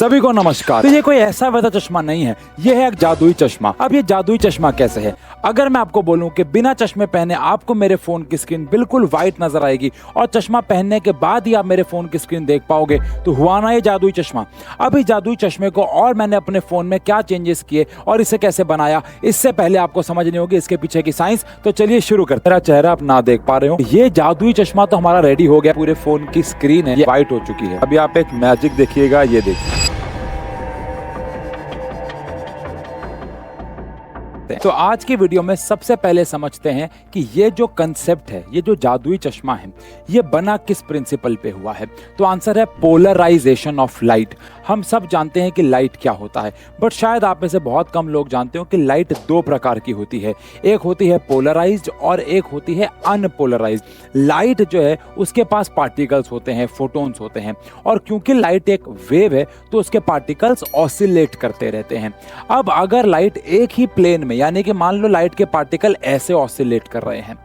सभी को नमस्कार। तो ये कोई ऐसा वैसा चश्मा नहीं है, ये है एक जादुई चश्मा। अब ये जादुई चश्मा कैसे है? अगर मैं आपको बोलूं कि बिना चश्मे पहने आपको मेरे फोन की स्क्रीन बिल्कुल व्हाइट नजर आएगी और चश्मा पहनने के बाद ही आप मेरे फोन की स्क्रीन देख पाओगे, तो हुआ ना ये जादुई चश्मा। अब इस जादुई चश्मे को और मैंने अपने फोन में क्या चेंजेस किए और इसे कैसे बनाया, इससे पहले आपको समझनी होगी इसके पीछे की साइंस। तो चलिए शुरू करते हैं। मेरा चेहरा आप ना देख पा रहे हो, ये जादुई चश्मा तो हमारा रेडी हो गया। पूरे फोन की स्क्रीन है, ये व्हाइट हो चुकी है। अभी आप एक मैजिक देखिएगा, ये देखिए। तो आज की वीडियो में सबसे पहले समझते हैं कि ये जो कंसेप्ट है, ये जो जादुई चश्मा है, ये बना किस प्रिंसिपल पे हुआ है। तो आंसर है पोलराइजेशन ऑफ लाइट। हम सब जानते हैं कि लाइट क्या होता है, बट शायद आप में से बहुत कम लोग जानते हो कि लाइट दो प्रकार की होती है। एक होती है पोलराइज्ड और एक होती है अनपोलराइज्ड। लाइट जो है उसके पास पार्टिकल्स होते हैं, फोटॉन्स होते हैं, और क्योंकि लाइट एक वेव है तो उसके पार्टिकल्स ऑसिलेट करते रहते हैं। अब अगर लाइट एक ही प्लेन में, यानी कि मान लो लाइट के पार्टिकल ऐसे ऑसिलेट कर रहे हैं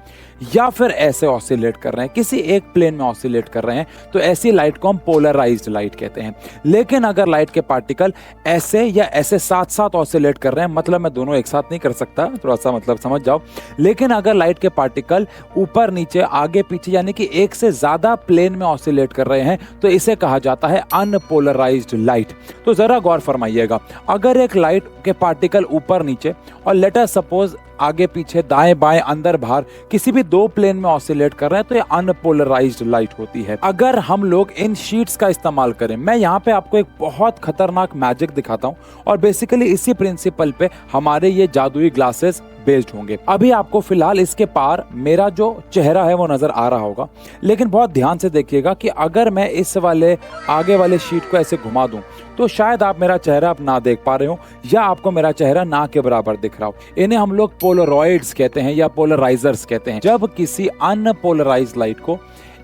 या फिर ऐसे ऑसिलेट कर रहे हैं, किसी एक प्लेन में ऑसिलेट कर रहे हैं, तो ऐसी लाइट को हम पोलराइज्ड लाइट कहते हैं। लेकिन अगर लाइट के पार्टिकल ऐसे या ऐसे साथ साथ ऑसिलेट कर रहे हैं, मतलब मैं दोनों एक साथ नहीं कर सकता, थोड़ा सा मतलब समझ जाओ, लेकिन अगर लाइट के पार्टिकल ऊपर नीचे आगे पीछे यानी कि एक से ज्यादा प्लेन में ऑसिलेट कर रहे हैं, तो इसे कहा जाता है अनपोलराइज्ड लाइट। तो जरा गौर फरमाइएगा, अगर एक लाइट के पार्टिकल ऊपर नीचे और लेट अस सपोज आगे पीछे दाएं बाएं अंदर बाहर किसी भी दो प्लेन में ऑसिलेट कर रहे हैं, तो ये अनपोलराइज्ड लाइट होती है। अगर हम लोग इन शीट्स का इस्तेमाल करें, मैं यहाँ पे आपको एक बहुत खतरनाक मैजिक दिखाता हूँ और बेसिकली इसी प्रिंसिपल पे हमारे ये जादुई ग्लासेस बेस्ड होंगे। अभी आपको फिलहाल इसके पार मेरा जो चेहरा है वो नजर आ रहा होगा, लेकिन बहुत ध्यान से देखिएगा कि अगर मैं इस वाले आगे वाले शीट को ऐसे घुमा दूं तो शायद आप मेरा चेहरा आप ना देख पा रहे हो या आपको मेरा चेहरा ना के बराबर दिख रहा हो। इन्हें हम लोग पोलरॉइड्स कहते हैं या पोलराइजर्स कहते हैं। जब किसी अनपोलराइज्ड लाइट को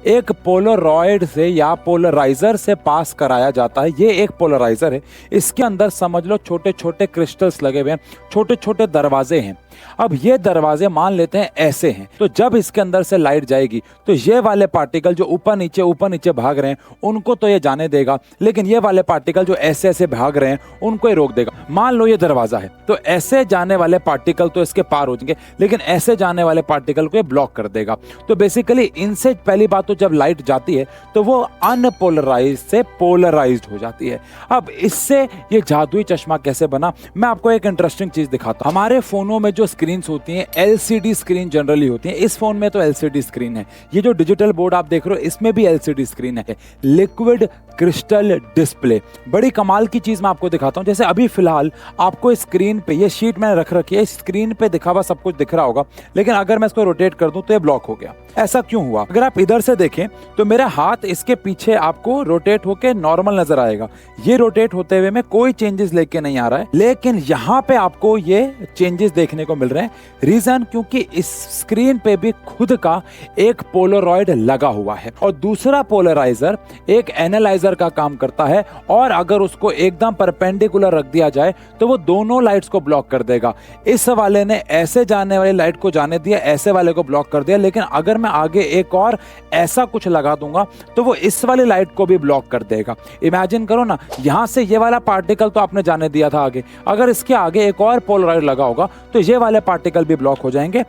एक पोलरॉइड से या पोलराइजर से पास कराया जाता है, ये एक पोलराइजर है, इसके अंदर समझ लो छोटे छोटे क्रिस्टल्स लगे हुए हैं, छोटे छोटे दरवाजे हैं। अब ये दरवाजे मान लेते हैं ऐसे हैं, तो जब इसके अंदर से लाइट जाएगी तो ये वाले पार्टिकल जो ऊपर नीचे भाग रहे हैं उनको तो ये जाने देगा, लेकिन ये वाले पार्टिकल जो ऐसे ऐसे भाग रहे हैं उनको ये रोक देगा। मान लो ये दरवाजा है, तो ऐसे जाने वाले पार्टिकल तो इसके पार हो जाएंगे, लेकिन ऐसे जाने वाले पार्टिकल को ये ब्लॉक कर देगा। तो बेसिकली इनसे पहली बात तो जब लाइट जाती है तो वो अनपोलराइज्ड से पोलराइज्ड हो जाती है। अब इससे ये जादुई चश्मा कैसे बना, मैं आपको एक इंटरेस्टिंग चीज दिखाता हूं। हमारे फोनों में जो स्क्रीन्स होती हैं एलसीडी स्क्रीन जनरली होती है। इस फोन में तो एलसीडी स्क्रीन है, ये जो डिजिटल बोर्ड आप देख रहे हो इसमें भी एलसीडी स्क्रीन है, लिक्विड क्रिस्टल डिस्प्ले। बड़ी कमाल की चीज मैं आपको दिखाता हूं। जैसे अभी फिलहाल आपको स्क्रीन पे ये शीट मैंने रख रखी है, स्क्रीन पे दिखा हुआ सब कुछ दिख रहा होगा, लेकिन अगर मैं इसको रोटेट कर दूं तो ये ब्लॉक हो गया। ऐसा क्यों हुआ? अगर आप इधर से देखें तो मेरा हाथ इसके पीछे आपको रोटेट होके नॉर्मल नजर आएगा, ये रोटेट होते हुए में कोई चेंजेस लेके नहीं आ रहा है, लेकिन यहाँ पे आपको ये चेंजेस देखने को मिल रहे हैं। रीजन क्योंकि इस स्क्रीन पे भी खुद का एक पोलरॉइड लगा हुआ है और दूसरा पोलराइजर एक एनालाइजर का काम करता है, और अगर उसको एकदम परपेंडिकुलर रख दिया जाए तो वो दोनों लाइट्स को ब्लॉक कर देगा। इस वाले ने ऐसे जाने वाली लाइट को जाने दिया, ऐसे वाले को ब्लॉक कर दिया, लेकिन अगर मैं आगे एक और ऐसा कुछ लगा दूंगा तो वो इस वाली लाइट को भी ब्लॉक कर देगा। इमेजिन करो ना, यहां से ये वाला पार्टिकल तो आपने जाने दिया था आगे, अगर इसके आगे एक और पोलराइड लगा होगा तो ये वाले पार्टिकल भी ब्लॉक हो जाएंगे।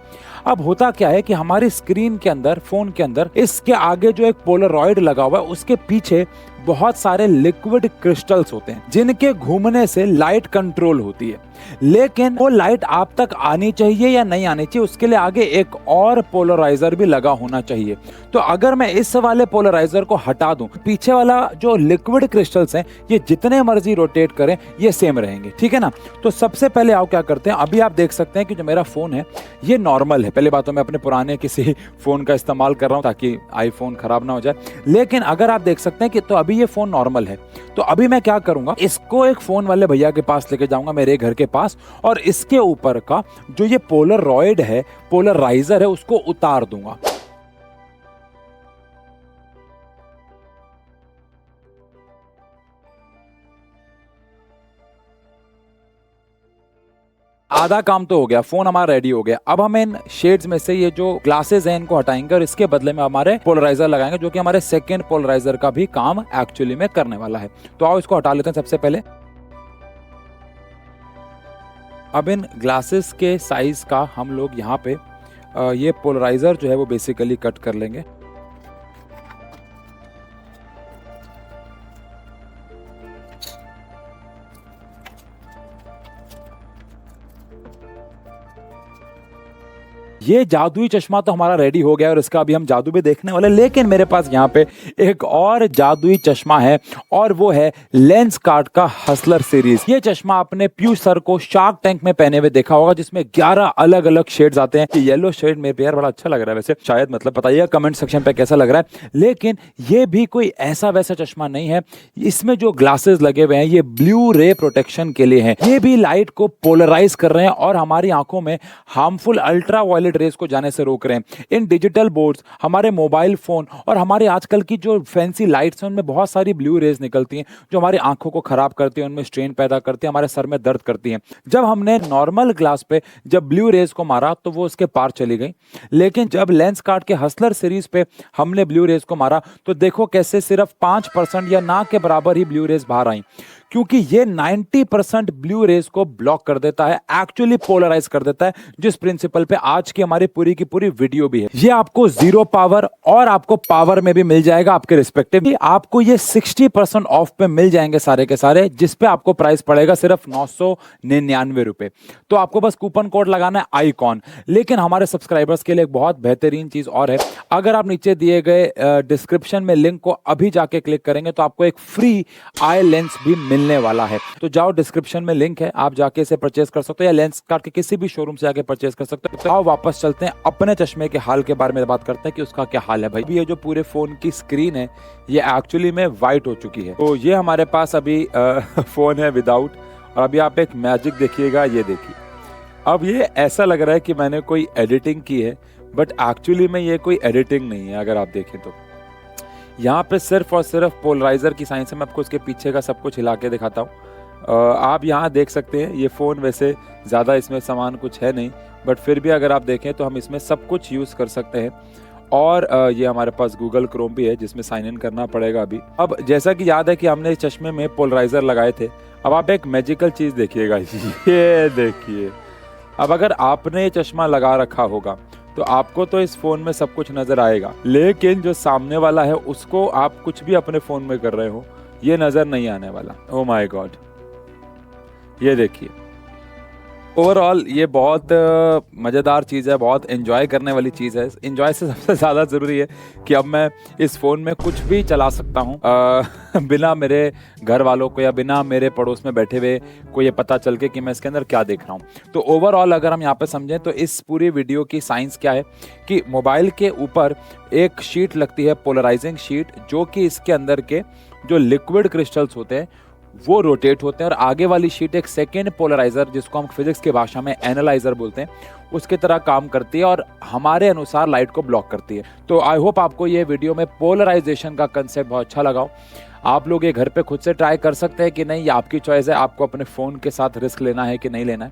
अब होता क्या है कि हमारी स्क्रीन के अंदर, फोन के अंदर, इसके आगे जो एक पोलरॉइड लगा हुआ है उसके पीछे बहुत सारे लिक्विड क्रिस्टल्स होते हैं जिनके घूमने से लाइट कंट्रोल होती है। लेकिन वो लाइट आप तक आनी चाहिए या नहीं आनी चाहिए, उसके लिए आगे एक और पोलराइजर भी लगा होना चाहिए। तो अगर मैं इस वाले पोलराइजर को हटा दूं, पीछे वाला जो लिक्विड क्रिस्टल्स हैं ये जितने मर्जी रोटेट करें ये सेम रहेंगे, ठीक है ना। तो सबसे पहले आप क्या करते हैं, अभी आप देख सकते हैं कि जो मेरा फोन है ये नॉर्मल है। पहले बात तो मैं अपने पुराने किसी फोन का इस्तेमाल कर रहा हूं ताकि आईफोन खराब ना हो जाए, लेकिन अगर आप देख सकते हैं कि तो अभी ये फोन नॉर्मल है। तो अभी मैं क्या करूंगा, इसको एक फोन वाले भैया के पास लेके जाऊंगा, मेरे घर के पास, और इसके ऊपर का जो ये पोलरॉइड है, पोलराइजर है, उसको उतार दूंगा। आधा काम तो हो गया, फोन हमारा रेडी हो गया। अब हम इन शेड्स में से ये जो ग्लासेस हैं इनको हटाएंगे और इसके बदले में हमारे पोलराइजर लगाएंगे, जो कि हमारे सेकेंड पोलराइजर का भी काम एक्चुअली में करने वाला है। तो आओ इसको हटा लेते हैं सबसे पहले। अब इन ग्लासेस के साइज का हम लोग यहाँ पे ये पोलराइजर जो है वो बेसिकली कट कर लेंगे। ये जादुई चश्मा तो हमारा रेडी हो गया और इसका अभी हम जादू भी देखने वाले, लेकिन मेरे पास यहाँ पे एक और जादुई चश्मा है और वो है लेंसकार्ट का हसलर सीरीज। ये चश्मा आपने पीयूष सर को शार्क टैंक में पहने हुए देखा होगा, जिसमें 11 अलग अलग शेड्स आते हैं। येलो शेड मेरे पे यार बड़ा अच्छा लग रहा है वैसे, शायद मतलब बताइए कमेंट सेक्शन पे कैसा लग रहा है। लेकिन ये भी कोई ऐसा वैसा चश्मा नहीं है, इसमें जो ग्लासेस लगे हुए हैं ये ब्लू रे प्रोटेक्शन के लिए हैं। ये भी लाइट को पोलराइज कर रहे हैं और हमारी आंखों में हार्मफुल अल्ट्रा वायलेट रेस को जाने से रोक रहे हैं। इन डिजिटल बोर्ड्स, हमारे मोबाइल फोन और हमारे आजकल की जो फैंसी लाइट्स हैं उनमें बहुत सारी ब्लू रेज निकलती हैं जो हमारी आंखों को खराब करती हैं, उनमें स्ट्रेन पैदा करती हैं, हमारे सर में दर्द करती हैं। जब हमने नॉर्मल ग्लास पे जब ब्लू रेज को मारा तो वो उसके पार चली गई, लेकिन जब लेंसकार्ट के हसलर सीरीज पे हमने ब्लू रेज को मारा तो देखो कैसे सिर्फ 5% या ना के बराबर ही ब्लू रेज बाहर आई, क्योंकि ये 90% ब्लू रेज को ब्लॉक कर देता है, एक्चुअली पोलराइज कर देता है, जिस प्रिंसिपल पे आज की हमारी पूरी की पूरी वीडियो भी है। ये आपको 0 पावर और आपको पावर में भी मिल जाएगा आपके रिस्पेक्टिव। आपको ये 60% ऑफ पे मिल जाएंगे सारे के सारे, जिसपे आपको प्राइस पड़ेगा सिर्फ 999 रुपए। तो आपको बस कूपन कोड लगाना है आईकॉन। लेकिन हमारे सब्सक्राइबर्स के लिए एक बहुत बेहतरीन चीज और है, अगर आप नीचे दिए गए डिस्क्रिप्शन में लिंक को अभी जाके क्लिक करेंगे तो आपको एक फ्री आई लेंस भी मिलने वाला है। तो जाओ, डिस्क्रिप्शन में लिंक है, आप जाके इसे परचेज कर सकते हो या लेंसकार्ट के किसी भी शोरूम से जाके परचेज कर सकते हो। तो आओ वापस चलते हैं, अपने चश्मे के हाल के बारे में बात करते हैं कि उसका क्या हाल है भाई। ये जो पूरे फोन की स्क्रीन है ये एक्चुअली में वाइट हो चुकी है। तो ये हमारे पास अभी फोन है विदाउट, और अभी आप एक मैजिक देखिएगा, ये देखिए। अब ये ऐसा लग रहा है कि मैंने कोई एडिटिंग की है, बट एक्चुअली में ये कोई एडिटिंग नहीं है। अगर आप देखें तो यहाँ पे सिर्फ और सिर्फ पोलराइजर की साइंस है। मैं आपको उसके पीछे का सब कुछ हिला के दिखाता हूँ। आप यहाँ देख सकते हैं ये फ़ोन वैसे ज़्यादा इसमें सामान कुछ है नहीं, बट फिर भी अगर आप देखें तो हम इसमें सब कुछ यूज़ कर सकते हैं। और ये हमारे पास गूगल क्रोम भी है जिसमें साइन इन करना पड़ेगा अभी। अब जैसा कि याद है कि हमने इस चश्मे में पोलराइजर लगाए थे, अब आप एक मैजिकल चीज़ देखिएगा, ये देखिए। अब अगर आपने ये चश्मा लगा रखा होगा तो आपको तो इस फोन में सब कुछ नजर आएगा, लेकिन जो सामने वाला है उसको आप कुछ भी अपने फोन में कर रहे हो ये नजर नहीं आने वाला। ओह माय गॉड, ये देखिए। ओवरऑल ये बहुत मज़ेदार चीज़ है, बहुत एंजॉय करने वाली चीज़ है। एंजॉय से सबसे ज़्यादा ज़रूरी है कि अब मैं इस फ़ोन में कुछ भी चला सकता हूँ बिना मेरे घर वालों को या बिना मेरे पड़ोस में बैठे हुए को ये पता चल के कि मैं इसके अंदर क्या देख रहा हूँ। तो ओवरऑल अगर हम यहाँ पे समझें तो इस पूरी वीडियो की साइंस क्या है कि मोबाइल के ऊपर एक शीट लगती है, पोलराइजिंग शीट, जो कि इसके अंदर के जो लिक्विड क्रिस्टल्स होते हैं वो रोटेट होते हैं, और आगे वाली शीट एक सेकेंड पोलराइजर, जिसको हम फिजिक्स की भाषा में एनालाइजर बोलते हैं, उसकी तरह काम करती है और हमारे अनुसार लाइट को ब्लॉक करती है। तो आई होप आपको ये वीडियो में पोलराइजेशन का कंसेप्ट बहुत अच्छा लगा। आप लोग ये घर पे खुद से ट्राई कर सकते हैं कि नहीं, ये आपकी चॉइस है, आपको अपने फ़ोन के साथ रिस्क लेना है कि नहीं लेना है।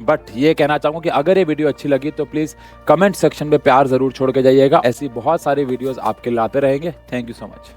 बट ये कहना चाहूँगा कि अगर ये वीडियो अच्छी लगी तो प्लीज़ कमेंट सेक्शन में प्यार ज़रूर छोड़ के जाइएगा। ऐसी बहुत सारी वीडियोज़ आपके लिए आते रहेंगे। Thank you so much.